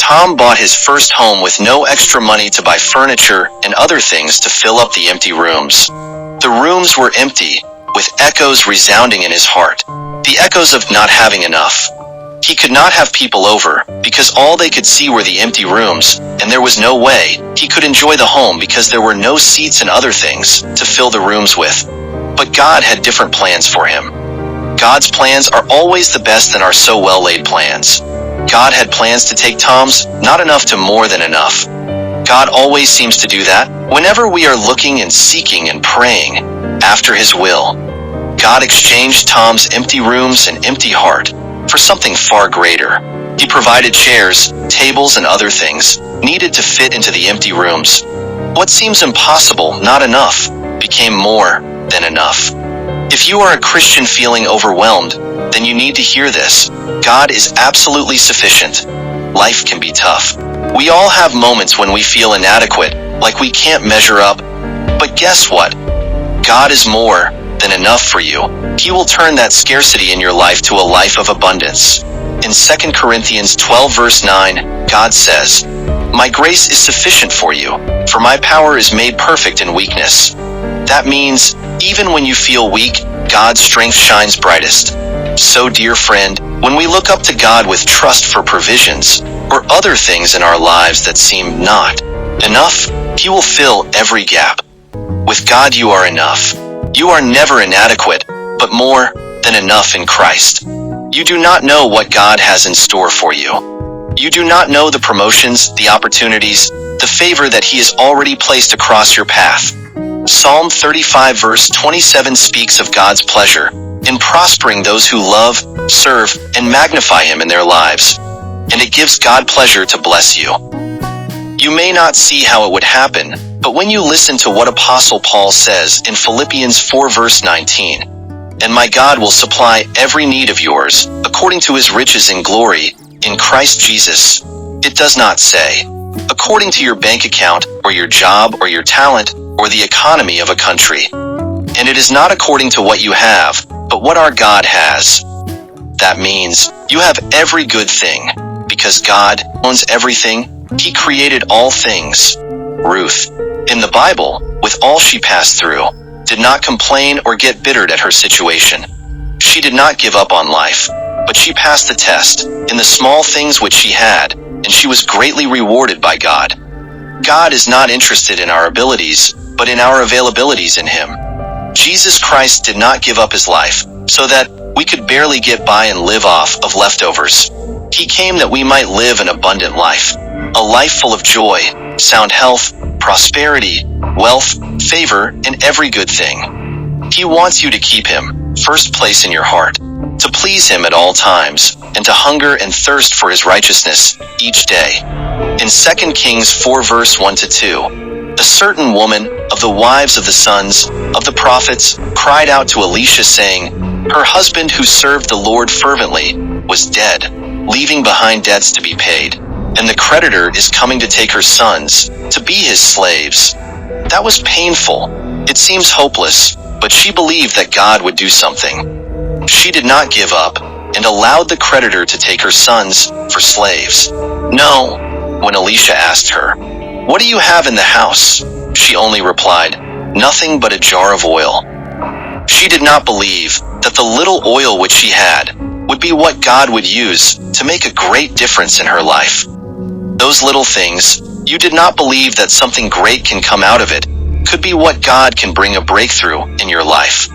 Tom bought his first home with no extra money to buy furniture and other things to fill up the empty rooms. The rooms were empty, with echoes resounding in his heart. The echoes of not having enough. He could not have people over, because all they could see were the empty rooms, and there was no way he could enjoy the home because there were no seats and other things to fill the rooms with. But God had different plans for him. God's plans are always the best than our so well-laid plans. God had plans to take Tom's not enough to more than enough. God always seems to do that whenever we are looking and seeking and praying after His will. God exchanged Tom's empty rooms and empty heart for something far greater. He provided chairs, tables, and other things needed to fit into the empty rooms. What seems impossible, not enough, became more than enough. If you are a Christian feeling overwhelmed, then you need to hear this. God is absolutely sufficient. Life can be tough. We all have moments when we feel inadequate, like we can't measure up. But guess what? God is more than enough for you. He will turn that scarcity in your life to a life of abundance. In 2 Corinthians 12 verse 9, God says, "My grace is sufficient for you, for my power is made perfect in weakness." That means, even when you feel weak, God's strength shines brightest. So, dear friend, when we look up to God with trust for provisions, or other things in our lives that seem not enough, He will fill every gap. With God you are enough. You are never inadequate, but more than enough in Christ. You do not know what God has in store for you. You do not know the promotions, the opportunities, the favor that He has already placed across your path. Psalm 35 verse 27 speaks of God's pleasure in prospering those who love, serve, and magnify Him in their lives. And it gives God pleasure to bless you. You may not see how it would happen, but when you listen to what Apostle Paul says in Philippians 4 verse 19, "And my God will supply every need of yours, according to His riches in glory, in Christ Jesus." It does not say, according to your bank account, or your job, or your talent, or the economy of a country. And it is not according to what you have, but what our God has. That means you have every good thing, because God owns everything. He created all things. Ruth, in the Bible, with all she passed through, did not complain or get bittered at her situation. She did not give up on life, but she passed the test in the small things which she had, and she was greatly rewarded by God. God is not interested in our abilities, but in our availabilities in Him. Jesus Christ did not give up His life so that we could barely get by and live off of leftovers. He came that we might live an abundant life, a life full of joy, sound health, prosperity, wealth, favor, and every good thing. He wants you to keep Him first place in your heart, to please Him at all times, and to hunger and thirst for His righteousness each day. In 2 Kings 4 verse 1-2, a certain woman of the wives of the sons of the prophets cried out to Elisha, saying, her husband who served the Lord fervently was dead, leaving behind debts to be paid, and the creditor is coming to take her sons to be his slaves. That was painful. It seems hopeless, but she believed that God would do something. She did not give up and allowed the creditor to take her sons for slaves. No, when Elisha asked her, "What do you have in the house?" she only replied, "Nothing but a jar of oil." She did not believe that the little oil which she had would be what God would use to make a great difference in her life. Those little things, you did not believe that something great can come out of it, could be what God can bring a breakthrough in your life.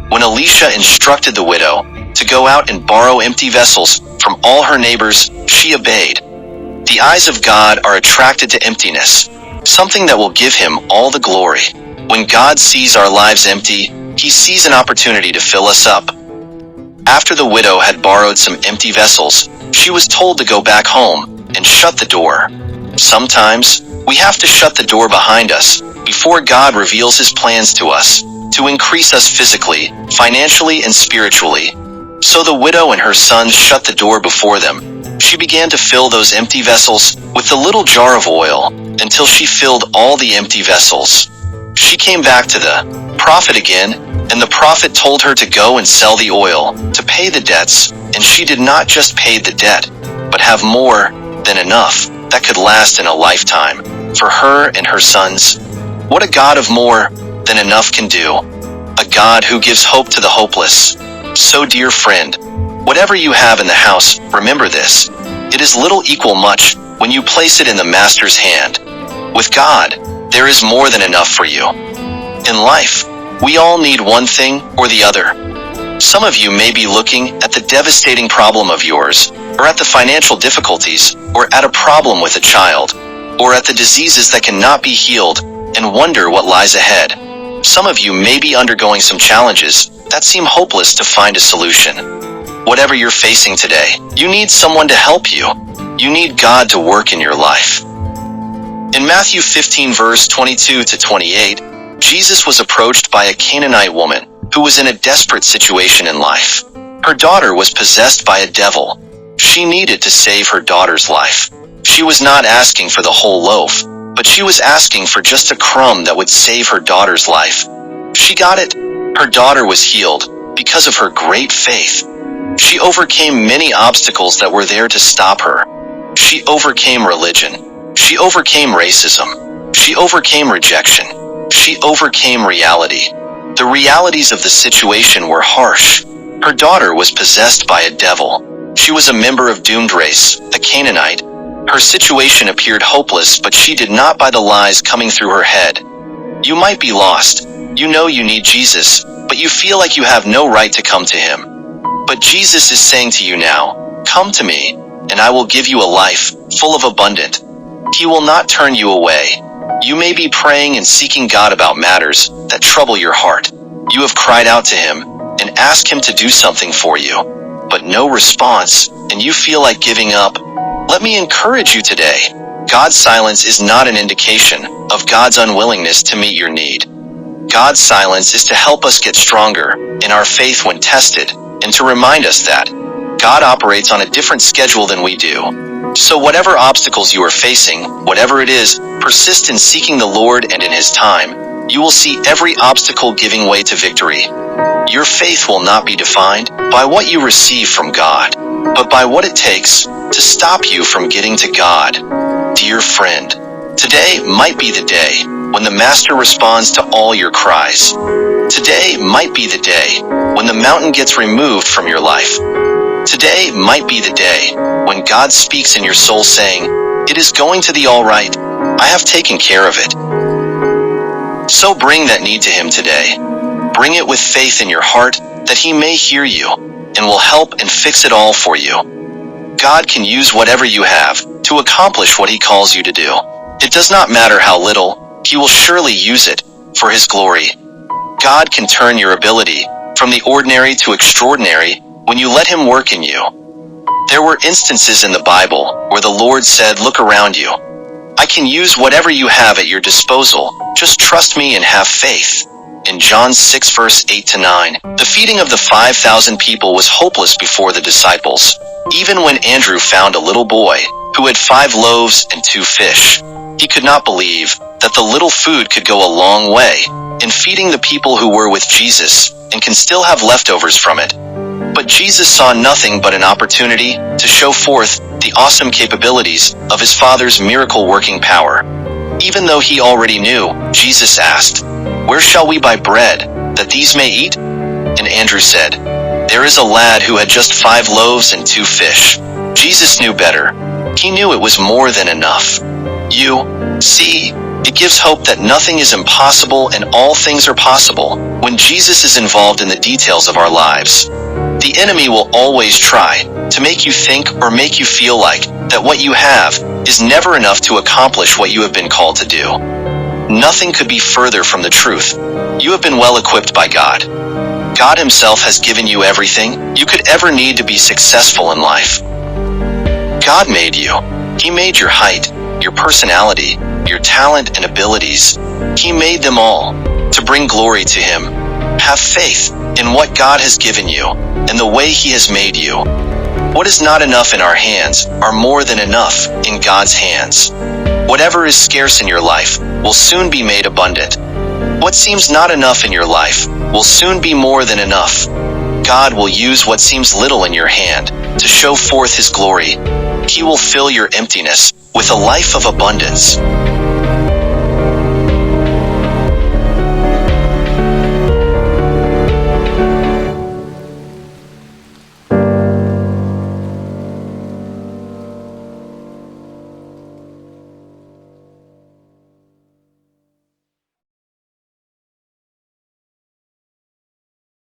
When Elisha instructed the widow to go out and borrow empty vessels from all her neighbors, she obeyed. The eyes of God are attracted to emptiness, something that will give Him all the glory. When God sees our lives empty, He sees an opportunity to fill us up. After the widow had borrowed some empty vessels, she was told to go back home and shut the door. Sometimes, we have to shut the door behind us before God reveals His plans to us, to increase us physically, financially, and spiritually. So the widow and her sons shut the door before them. She began to fill those empty vessels with the little jar of oil until she filled all the empty vessels. She came back to the prophet again, and the prophet told her to go and sell the oil to pay the debts, and she did not just pay the debt, but have more than enough. that could last in a lifetime, for her and her sons. What a God of more than enough can do. A God who gives hope to the hopeless. So dear friend, whatever you have in the house, remember this. It is little equal much when you place it in the Master's hand. With God, there is more than enough for you. In life, we all need one thing or the other. Some of you may be looking at the devastating problem of yours, or at the financial difficulties, or at a problem with a child, or at the diseases that cannot be healed, and wonder what lies ahead. Some of you may be undergoing some challenges that seem hopeless to find a solution. Whatever you're facing today, you need someone to help you. You need God to work in your life. In Matthew 15 verse 22 to 28, Jesus was approached by a Canaanite woman who was in a desperate situation in life. Her daughter was possessed by a devil. She needed to save her daughter's life. She was not asking for the whole loaf, but she was asking for just a crumb that would save her daughter's life. She got it. Her daughter was healed because of her great faith. She overcame many obstacles that were there to stop her. She overcame religion. She overcame racism. She overcame rejection. She overcame reality. The realities of the situation were harsh. Her daughter was possessed by a devil. She was a member of doomed race, a Canaanite. Her situation appeared hopeless, but she did not buy the lies coming through her head. You might be lost. You know you need Jesus, but you feel like you have no right to come to him. But Jesus is saying to you now, come to me, and I will give you a life full of abundance. He will not turn you away. You may be praying and seeking God about matters that trouble your heart. You have cried out to him and asked him to do something for you, but no response, and you feel like giving up. Let me encourage you today. God's silence is not an indication of God's unwillingness to meet your need. God's silence is to help us get stronger in our faith when tested, and to remind us that God operates on a different schedule than we do. So whatever obstacles you are facing, whatever it is, persist in seeking the Lord, and in his time, you will see every obstacle giving way to victory. Your faith will not be defined by what you receive from God, but by what it takes to stop you from getting to God. Dear friend, today might be the day when the Master responds to all your cries. Today might be the day when the mountain gets removed from your life. Today might be the day when God speaks in your soul saying, it is going to be all right. I have taken care of it. So bring that need to him today. Bring it with faith in your heart that he may hear you and will help and fix it all for you. God can use whatever you have to accomplish what he calls you to do. It does not matter how little, he will surely use it for his glory. God can turn your ability from the ordinary to extraordinary when you let him work in you. There were instances in the Bible where the Lord said, look around you. I can use whatever you have at your disposal. Just trust me and have faith. In John 6 verse 8 to 9, the feeding of the 5,000 people was hopeless before the disciples. Even when Andrew found a little boy who had 5 loaves and 2 fish, he could not believe that the little food could go a long way in feeding the people who were with Jesus and can still have leftovers from it. But Jesus saw nothing but an opportunity to show forth the awesome capabilities of his Father's miracle-working power. Even though he already knew, Jesus asked, where shall we buy bread that these may eat? And Andrew said, there is a lad who had just 5 loaves and 2 fish. Jesus knew better. He knew it was more than enough. You see, it gives hope that nothing is impossible and all things are possible when Jesus is involved in the details of our lives. The enemy will always try to make you think or make you feel like that what you have is never enough to accomplish what you have been called to do. Nothing could be further from the truth. You have been well equipped by God. God himself has given you everything you could ever need to be successful in life. God made you. He made your height, your personality, your talent and abilities. He made them all to bring glory to him. Have faith in what God has given you and the way he has made you. What is not enough in our hands are more than enough in God's hands. Whatever is scarce in your life will soon be made abundant. What seems not enough in your life will soon be more than enough. God will use what seems little in your hand to show forth his glory. He will fill your emptiness with a life of abundance.